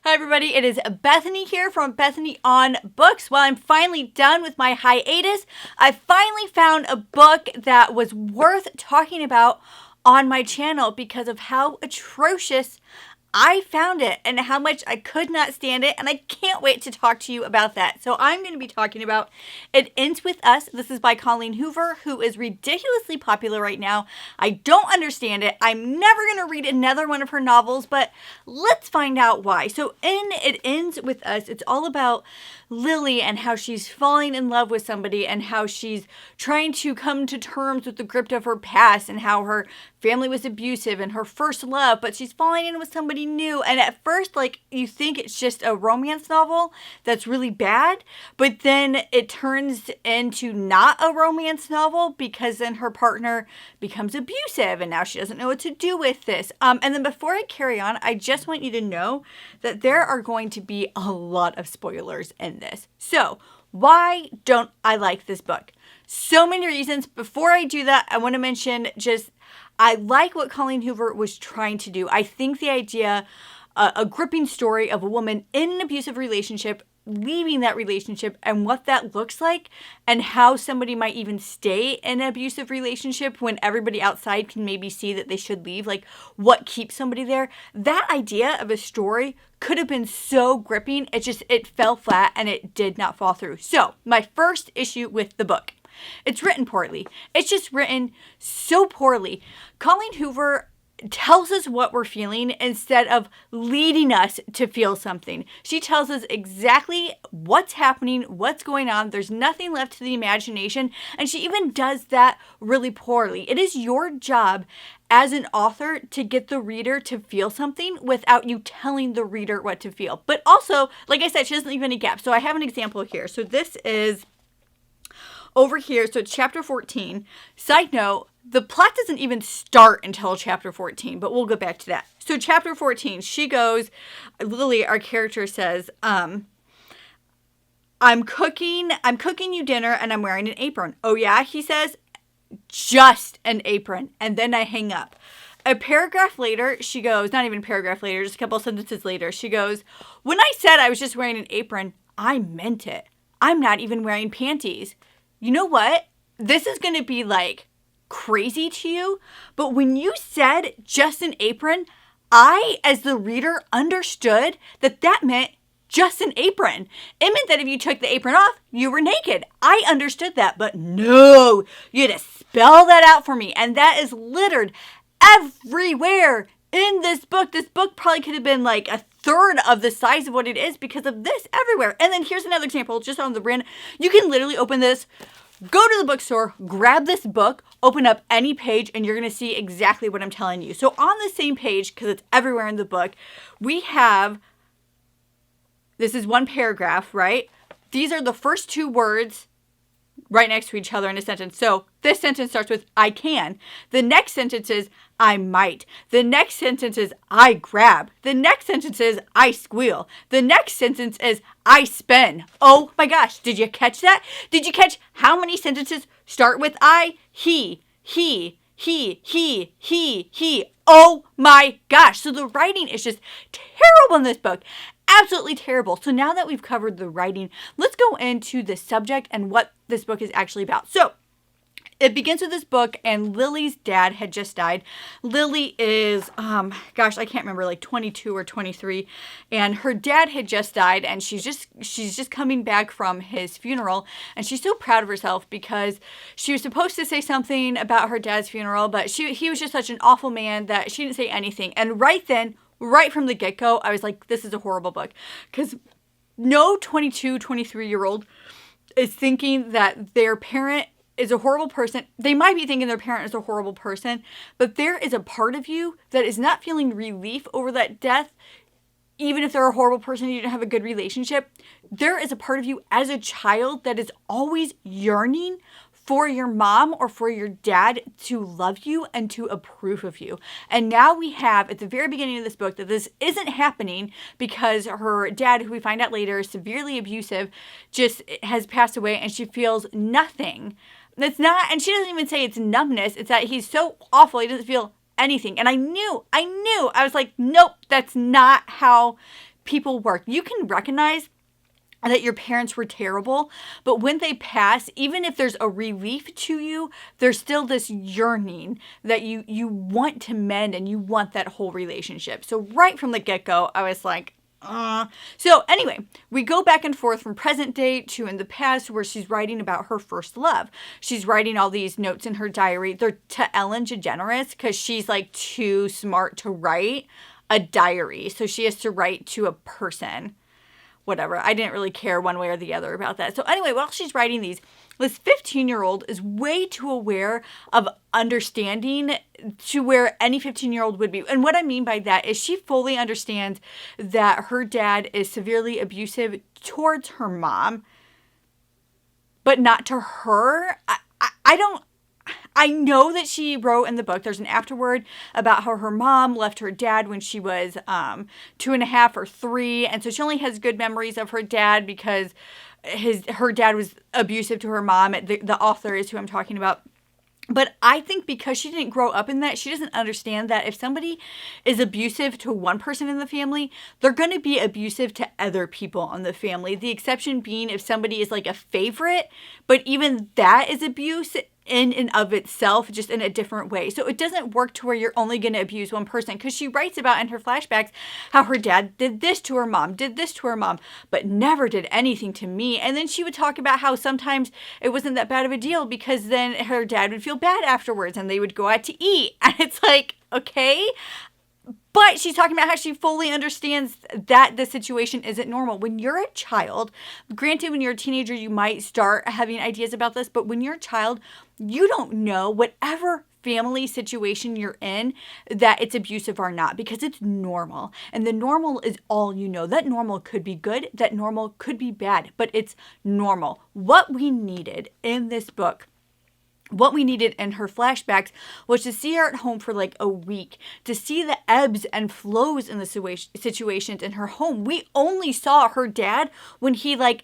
Hi everybody, it is Bethany here from Bethany on Books. Well, I'm finally done with my hiatus. I finally found a book that was worth talking about on my channel because of how atrocious I found it and how much I could not stand it, and I can't wait to talk to you about that. So I'm going to be talking about It Ends With Us. This is by Colleen Hoover, who is ridiculously popular right now. I don't understand it. I'm never going to read another one of her novels, but let's find out why. So in It Ends With Us, it's all about Lily and how she's falling in love with somebody and how she's trying to come to terms with the grip of her past and how her family was abusive and her first love, but she's falling in with somebody new. And at first, you think it's just a romance novel that's really bad, but then it turns into not a romance novel because then her partner becomes abusive and now she doesn't know what to do with this. And then before I carry on, I just want you to know that there are going to be a lot of spoilers in this. So why don't I like this book? So many reasons. Before I do that, I want to mention I like what Colleen Hoover was trying to do. I think the idea, a gripping story of a woman in an abusive relationship, leaving that relationship and what that looks like and how somebody might even stay in an abusive relationship when everybody outside can maybe see that they should leave, like what keeps somebody there. That idea of a story could have been so gripping. It fell flat and it did not fall through. So my first issue with the book. It's written poorly. It's just written so poorly. Colleen Hoover tells us what we're feeling instead of leading us to feel something. She tells us exactly what's happening, what's going on. There's nothing left to the imagination, and she even does that really poorly. It is your job as an author to get the reader to feel something without you telling the reader what to feel. But also, like I said, she doesn't leave any gaps. So I have an example here. So this is over here, so it's chapter 14. Side note, the plot doesn't even start until chapter 14, but we'll go back to that. So chapter 14, she goes, Lily, our character says, I'm cooking you dinner and I'm wearing an apron. Oh yeah, he says, just an apron. And then I hang up. A paragraph later, she goes, not even a paragraph later, just a couple sentences later, she goes, when I said I was just wearing an apron, I meant it. I'm not even wearing panties. You know what? This is going to be crazy to you, but when you said just an apron, I, as the reader, understood that meant just an apron. It meant that if you took the apron off, you were naked. I understood that, but no, you had to spell that out for me, and that is littered everywhere in this book. This book probably could have been a third of the size of what it is because of this everywhere. And then here's another example, just on the brand. You can literally open this, go to the bookstore, grab this book, open up any page, and you're going to see exactly what I'm telling you. So on the same page, because it's everywhere in the book, we have, this is one paragraph, right? These are the first two words right next to each other in a sentence. So this sentence starts with, I can. The next sentence is, I might. The next sentence is, I grab. The next sentence is, I squeal. The next sentence is, I spin. Oh my gosh, did you catch that? Did you catch how many sentences start with I? He. Oh my gosh. So the writing is just terrible in this book. Absolutely terrible. So now that we've covered the writing, let's go into the subject and what this book is actually about. So it begins with this book, and Lily's dad had just died. Lily is, I can't remember, 22 or 23, and her dad had just died, and she's just coming back from his funeral, and she's so proud of herself because she was supposed to say something about her dad's funeral, but he was just such an awful man that she didn't say anything. And right from the get-go, I was like, this is a horrible book, because no 22, 23-year-old is thinking that their parent is a horrible person. They might be thinking their parent is a horrible person, but there is a part of you that is not feeling relief over that death, even if they're a horrible person and you don't have a good relationship. There is a part of you as a child that is always yearning for your mom or for your dad to love you and to approve of you. And now we have at the very beginning of this book that this isn't happening because her dad, who we find out later is severely abusive, just has passed away, and she feels nothing. That's not, and she doesn't even say it's numbness. It's that he's so awful, he doesn't feel anything. And I knew. I was like, nope, that's not how people work. You can recognize that your parents were terrible, but when they pass, even if there's a relief to you, there's still this yearning that you want to mend and you want that whole relationship. So right from the get-go, I was like, So anyway, we go back and forth from present day to in the past where she's writing about her first love. She's writing all these notes in her diary. They're to Ellen DeGeneres because she's like too smart to write a diary. So she has to write to a person. Whatever. I didn't really care one way or the other about that. So anyway, while she's writing these, this 15-year-old is way too aware of understanding to where any 15-year-old would be. And what I mean by that is she fully understands that her dad is severely abusive towards her mom, but not to her. I know that she wrote in the book, there's an afterword about how her mom left her dad when she was 2.5 or 3. And so she only has good memories of her dad because her dad was abusive to her mom. The author is who I'm talking about. But I think because she didn't grow up in that, she doesn't understand that if somebody is abusive to one person in the family, they're going to be abusive to other people in the family. The exception being if somebody is like a favorite, but even that is abuse in and of itself, just in a different way. So it doesn't work to where you're only going to abuse one person, because she writes about in her flashbacks how her dad did this to her mom, but never did anything to me. And then she would talk about how sometimes it wasn't that bad of a deal because then her dad would feel bad afterwards and they would go out to eat. And it's like, okay. But she's talking about how she fully understands that the situation isn't normal. When you're a child, granted, when you're a teenager, you might start having ideas about this, but when you're a child, you don't know whatever family situation you're in that it's abusive or not, because it's normal. And the normal is all you know. That normal could be good, that normal could be bad, but it's normal. What we needed in this book, what we needed in her flashbacks, was to see her at home for like a week, to see the ebbs and flows in the situations in her home. We only saw her dad when he like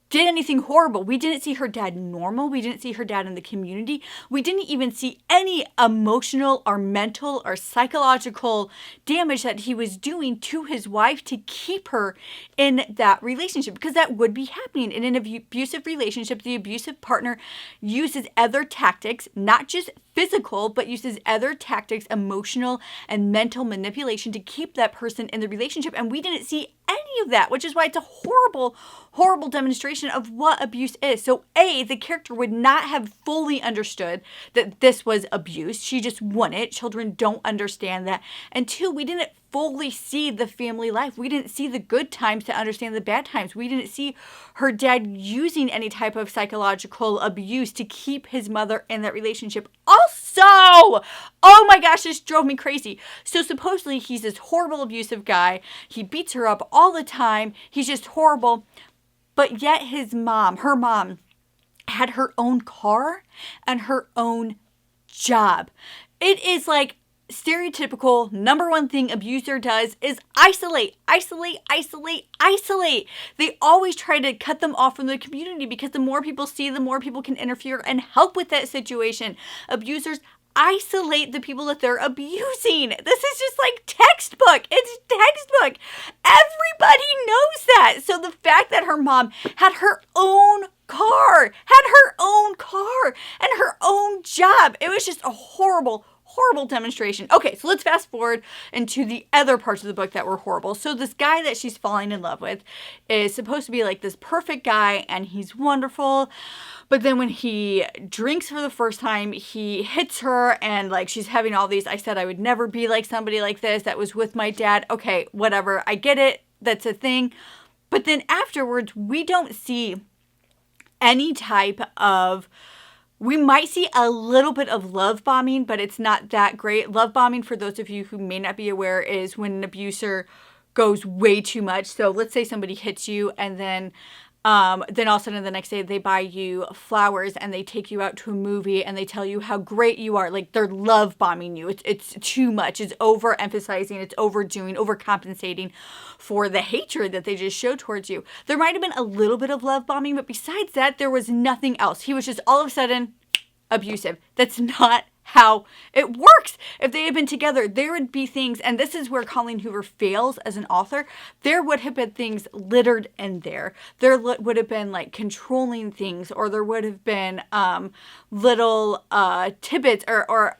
did anything horrible. We didn't see her dad normal. We didn't see her dad in the community. We didn't even see any emotional or mental or psychological damage that he was doing to his wife to keep her in that relationship, because that would be happening. In an abusive relationship, the abusive partner uses other tactics, not just physical, but uses other tactics, emotional and mental manipulation, to keep that person in the relationship. And we didn't see any of that, which is why it's a horrible, horrible demonstration of what abuse is. So A, the character would not have fully understood that this was abuse. She just wouldn't. Children don't understand that. And 2, we didn't fully see the family life. We didn't see the good times to understand the bad times. We didn't see her dad using any type of psychological abuse to keep his mother in that relationship. Also, oh my gosh, this drove me crazy. So supposedly he's this horrible abusive guy. He beats her up all the time. He's just horrible. But yet her mom, had her own car and her own job. It is like stereotypical number one thing abuser does is isolate. They always try to cut them off from the community, because the more people see, the more people can interfere and help with that situation. Abusers isolate the people that they're abusing. This is just like textbook. It's textbook. Everybody knows that. So the fact that her mom had her own car, and her own job, it was just a horrible demonstration. Okay, so let's fast forward into the other parts of the book that were horrible. So this guy that she's falling in love with is supposed to be like this perfect guy, and he's wonderful. But then when he drinks for the first time, he hits her, and like she's having all these, I said I would never be like somebody like this that was with my dad. Okay, whatever. I get it. That's a thing. But then afterwards, we don't see any type of, we might see a little bit of love bombing, but it's not that great. Love bombing, for those of you who may not be aware, is when an abuser goes way too much. So let's say somebody hits you, and then all of a sudden the next day they buy you flowers and they take you out to a movie and they tell you how great you are. Like, they're love bombing you. It's too much. It's overemphasizing. It's overdoing, overcompensating for the hatred that they just show towards you. There might have been a little bit of love bombing, but besides that, there was nothing else. He was just all of a sudden abusive. That's not how it works. If they had been together, there would be things, and this is where Colleen Hoover fails as an author, there would have been things littered in there. There would have been like controlling things, or there would have been little tidbits or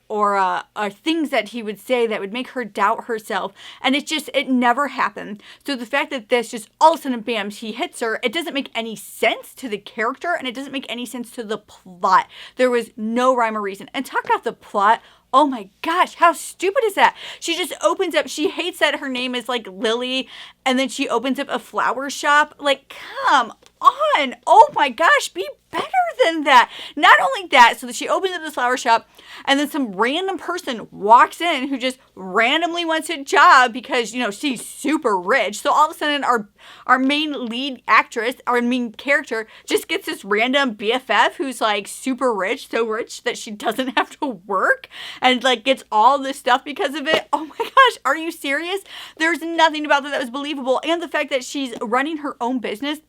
things that he would say that would make her doubt herself. And it never happened. So the fact that this just all of a sudden, bam, he hits her, it doesn't make any sense to the character, and it doesn't make any sense to the plot. There was no rhyme or reason. And talk about the plot. Oh my gosh, how stupid is that? She just opens up, she hates that her name is like Lily, and then she opens up a flower shop. Like, come on. Oh my gosh, be better than that. Not only that, so that she opens up this flower shop, and then some random person walks in who just randomly wants a job because, you know, she's super rich. So all of a sudden our main lead actress, our main character, just gets this random BFF who's like super rich, so rich that she doesn't have to work, and like gets all this stuff because of it. Oh my gosh, are you serious? There's nothing about that was believable. And the fact that she's running her own business,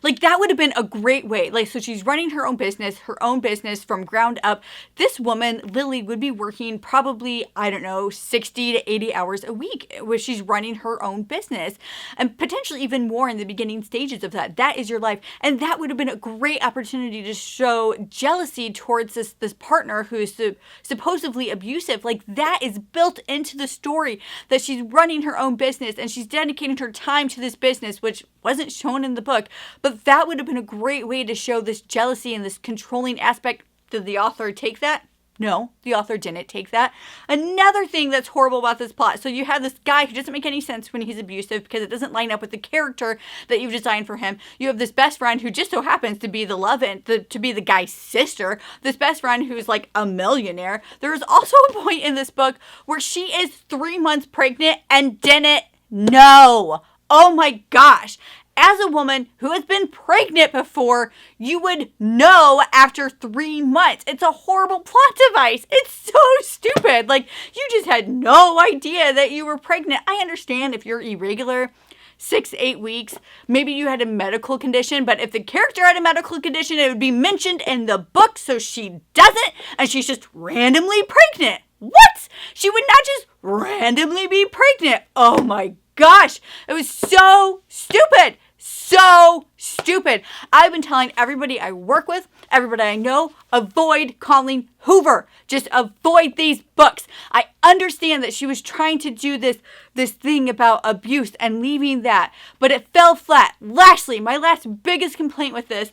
like, that would have been a great way. Like, so she's running her own business from ground up. This woman, Lily, would be working probably, I don't know, 60 to 80 hours a week where she's running her own business, and potentially even more in the beginning stages of that. That is your life. And that would have been a great opportunity to show jealousy towards this partner who is supposedly abusive. Like, that is built into the story, that she's running her own business and she's dedicating her time to this business, which wasn't shown in the book. But that would have been a great way to show this jealousy and this controlling aspect. Did the author take that? No, the author didn't take that. Another thing that's horrible about this plot. So you have this guy who doesn't make any sense when he's abusive because it doesn't line up with the character that you've designed for him. You have this best friend who just so happens to be to be the guy's sister. This best friend who's like a millionaire. There is also a point in this book where she is 3 months pregnant and didn't know. Oh my gosh. As a woman who has been pregnant before, you would know after 3 months. It's a horrible plot device. It's so stupid. Like, you just had no idea that you were pregnant. I understand if you're irregular, 6-8 weeks, maybe you had a medical condition, but if the character had a medical condition, it would be mentioned in the book, so she doesn't, and she's just randomly pregnant. What? She would not just randomly be pregnant. Oh my gosh. It was so stupid. So stupid. I've been telling everybody I work with, everybody I know, avoid Colleen Hoover. Just avoid these books. I understand that she was trying to do this thing about abuse and leaving that, but it fell flat. Lastly, my last biggest complaint with this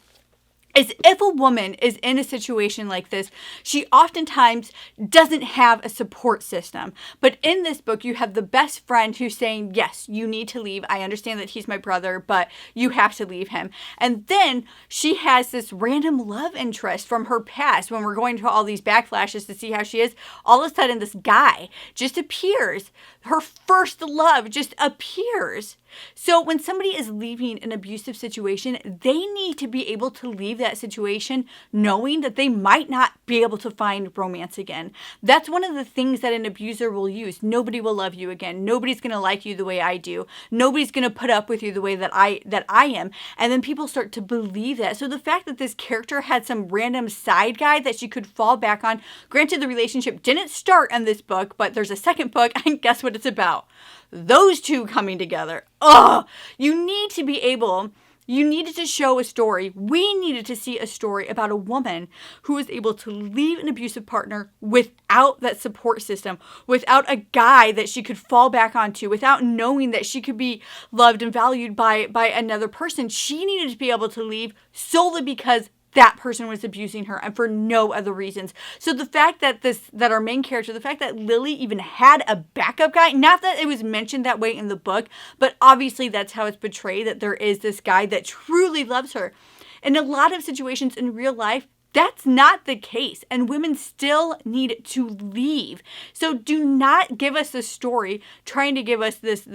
is if a woman is in a situation like this, she oftentimes doesn't have a support system. But in this book, you have the best friend who's saying, yes, you need to leave. I understand that he's my brother, but you have to leave him. And then she has this random love interest from her past when we're going to all these backflashes to see how she is. All of a sudden, this guy just appears. Her first love just appears. So when somebody is leaving an abusive situation, they need to be able to leave that situation knowing that they might not be able to find romance again. That's one of the things that an abuser will use. Nobody will love you again. Nobody's going to like you the way I do. Nobody's going to put up with you the way that I am. And then people start to believe that. So the fact that this character had some random side guy that she could fall back on, granted the relationship didn't start in this book, but there's a second book, and guess what it's about? Those two coming together. Ugh! You needed to show a story. We needed to see a story about a woman who was able to leave an abusive partner without that support system, without a guy that she could fall back onto, without knowing that she could be loved and valued by another person. She needed to be able to leave solely because that person was abusing her and for no other reasons. So the fact that our main character, the fact that Lily even had a backup guy, not that it was mentioned that way in the book, but obviously that's how it's portrayed, that there is this guy that truly loves her. In a lot of situations in real life, that's not the case, and women still need to leave. So do not give us a story trying to give us this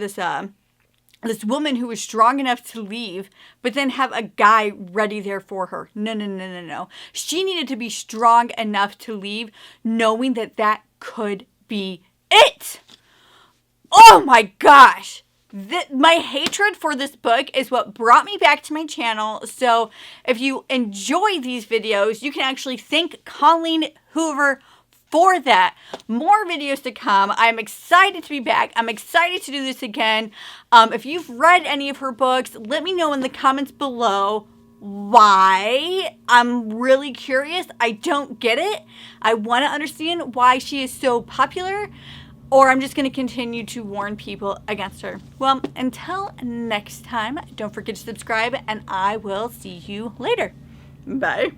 woman who was strong enough to leave, but then have a guy ready there for her. No. She needed to be strong enough to leave, knowing that could be it. Oh my gosh. My hatred for this book is what brought me back to my channel. So if you enjoy these videos, you can actually thank Colleen Hoover for that. More videos to come. I'm excited to be back. I'm excited to do this again. If you've read any of her books, let me know in the comments below why. I'm really curious. I don't get it. I want to understand why she is so popular, or I'm just going to continue to warn people against her. Well, until next time, don't forget to subscribe, and I will see you later. Bye.